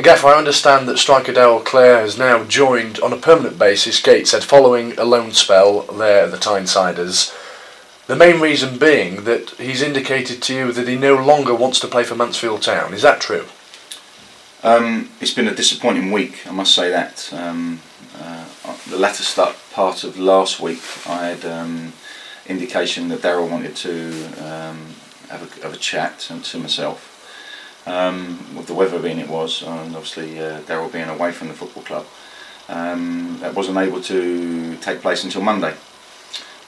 Gaffer, I understand that striker Daryl Clare has now joined on a permanent basis Gateshead following a loan spell there at the Tynesiders. The main reason being that he's indicated to you that he no longer wants to play for Mansfield Town. Is that true? It's been a disappointing week, I must say that. The latter part of last week, I had indication that Daryl wanted to have a chat to myself. With the weather being it was, and obviously Daryl being away from the football club, that wasn't able to take place until Monday.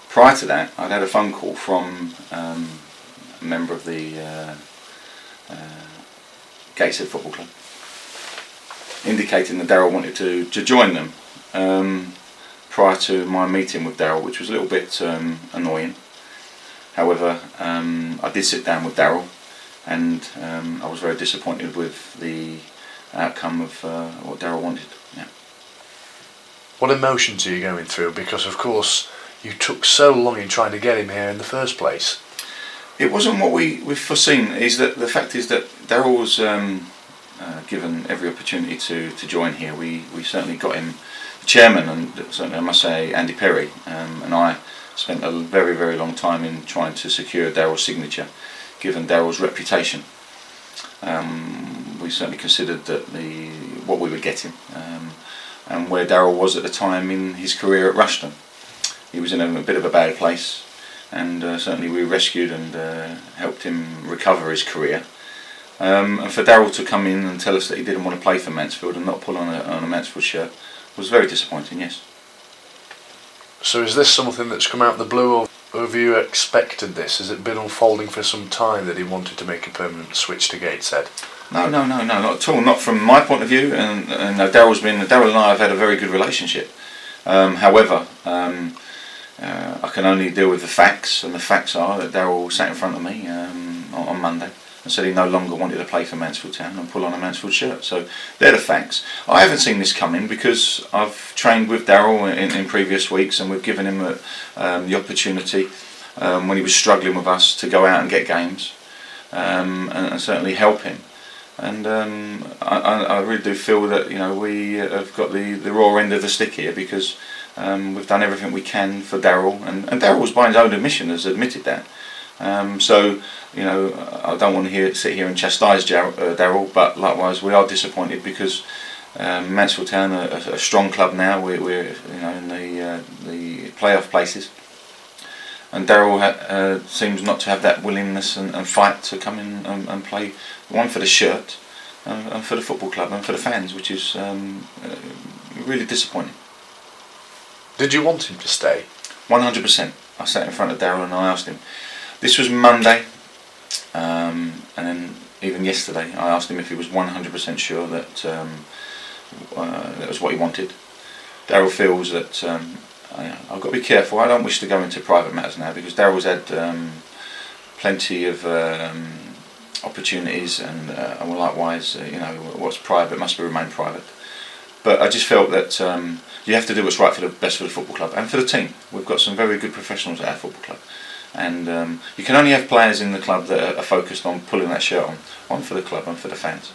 Prior to that, I'd had a phone call from a member of the Gateshead Football Club, indicating that Daryl wanted to join them prior to my meeting with Daryl, which was a little bit annoying. However, I did sit down with Daryl, and I was very disappointed with the outcome of what Daryl wanted. Yeah. What emotions are you going through? Because of course you took so long in trying to get him here in the first place. It wasn't what we've foreseen. The fact is that Daryl was given every opportunity to join here. We certainly got him. The chairman, and certainly I must say Andy Perry, and I spent a very, very long time in trying to secure Daryl's signature, given Daryl's reputation. We certainly considered that what we were getting, and where Daryl was at the time in his career at Rushton. He was in a bit of a bad place, and certainly we rescued and helped him recover his career. And for Daryl to come in and tell us that he didn't want to play for Mansfield and not pull on a Mansfield shirt was very disappointing, yes. So is this something that's come out of the blue, or have you expected this? Has it been unfolding for some time that he wanted to make a permanent switch to Gateshead? No, not at all. Not from my point of view. And Daryl and I have had a very good relationship. However, I can only deal with the facts, and the facts are that Daryl sat in front of me on Monday and said he no longer wanted to play for Mansfield Town and pull on a Mansfield shirt. So they're the facts. I haven't seen this coming because I've trained with Daryl in previous weeks, and we've given him the opportunity when he was struggling with us to go out and get games and certainly help him. And I really do feel that we have got the raw end of the stick here, because we've done everything we can for Daryl, and Daryl, by his own admission, has admitted that. So I don't want to sit here and chastise Daryl, but likewise we are disappointed because Mansfield Town are a strong club now. We're in the playoff places, and Daryl seems not to have that willingness and fight to come in and play, one for the shirt and for the football club and for the fans, which is really disappointing. Did you want him to stay? 100%. I sat in front of Daryl and I asked him. This was Monday, and then even yesterday I asked him if he was 100% sure that that was what he wanted. Daryl feels that I've got to be careful. I don't wish to go into private matters now, because Daryl's had plenty of opportunities, and likewise, what's private must remain private. But I just felt that you have to do what's right for the best for the football club and for the team. We've got some very good professionals at our football club, and you can only have players in the club that are focused on pulling that shirt on for the club and for the fans.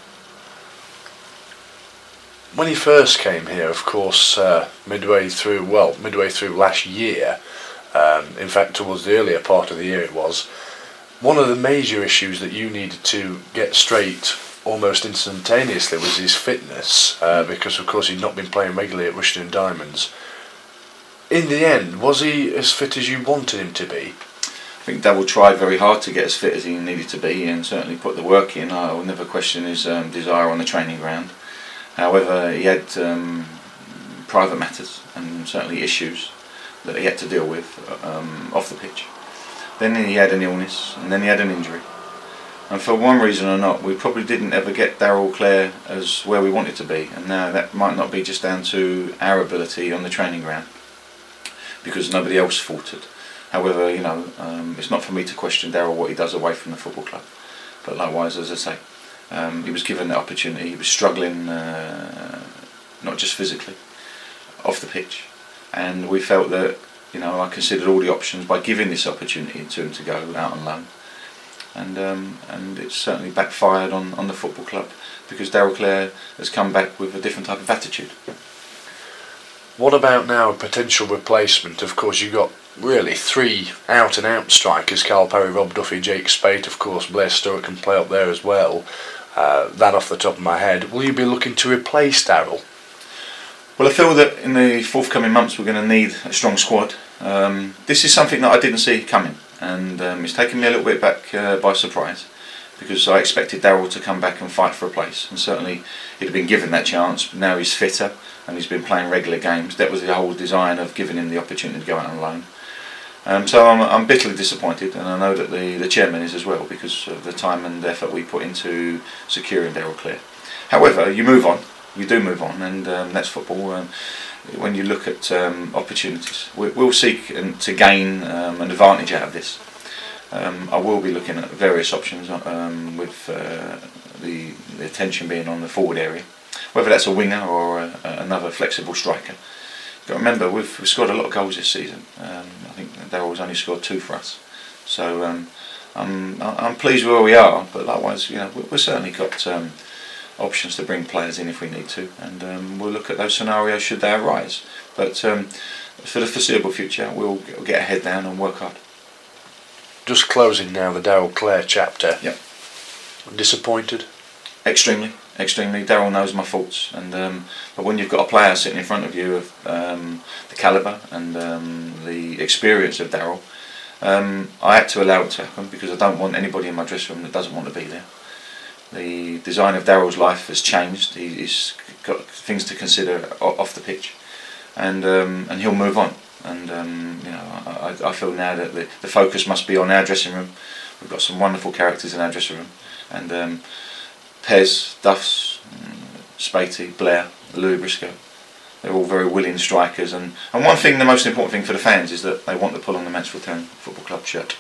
When he first came here, of course, midway through last year, in fact towards the earlier part of the year it was, one of the major issues that you needed to get straight almost instantaneously was his fitness, because of course he'd not been playing regularly at Rushton Diamonds. In the end, was he as fit as you wanted him to be? I think Daryl tried very hard to get as fit as he needed to be, and certainly put the work in. I will never question his desire on the training ground. However, he had private matters and certainly issues that he had to deal with off the pitch. Then he had an illness, and then he had an injury. And for one reason or not, we probably didn't ever get Daryl Clare as where we wanted to be. And now that might not be just down to our ability on the training ground, because nobody else faltered. However, it's not for me to question Daryl what he does away from the football club. But likewise, as I say, he was given the opportunity. He was struggling, not just physically, off the pitch. And we felt that, I considered all the options by giving this opportunity to him to go out on loan. and it's certainly backfired on the football club, because Daryl Clare has come back with a different type of attitude. What about now a potential replacement? Of course, you've got really 3 out-and-out strikers: Carl Perry, Rob Duffy, Jake Spate. Of course, Blair Stewart can play up there as well. That off the top of my head. Will you be looking to replace Daryl? Well, I feel that in the forthcoming months we're going to need a strong squad. This is something that I didn't see coming, and it's taken me a little bit back by surprise, because I expected Daryl to come back and fight for a place, and certainly he'd have been given that chance. But now he's fitter and he's been playing regular games. That was the whole design of giving him the opportunity to go out on loan. So I'm bitterly disappointed, and I know that the chairman is as well, because of the time and effort we put into securing Daryl Clare. However, you move on. You do move on, and that's football. When you look at opportunities, we'll seek to gain an advantage out of this. I will be looking at various options, with the attention being on the forward area, whether that's a winger or another flexible striker. You've got to remember, we've scored a lot of goals this season. I think Daryl's only scored 2 for us, so I'm pleased with where we are. But likewise, we've certainly got options to bring players in if we need to, and we'll look at those scenarios should they arise. But for the foreseeable future, we'll get our head down and work hard. Just closing now the Daryl Clare chapter. Yep. Disappointed? Extremely. Daryl knows my faults, and but when you've got a player sitting in front of you of the calibre and the experience of Daryl, I had to allow it to happen, because I don't want anybody in my dressing room that doesn't want to be there. The design of Daryl's life has changed. He's got things to consider off the pitch, and he'll move on. And I feel now that the focus must be on our dressing room. We've got some wonderful characters in our dressing room, and Pez, Duffs, Spatey, Blair, Louis Briscoe, they're all very willing strikers. And one thing, the most important thing for the fans, is that they want to pull on the Mansfield Town Football Club shirt.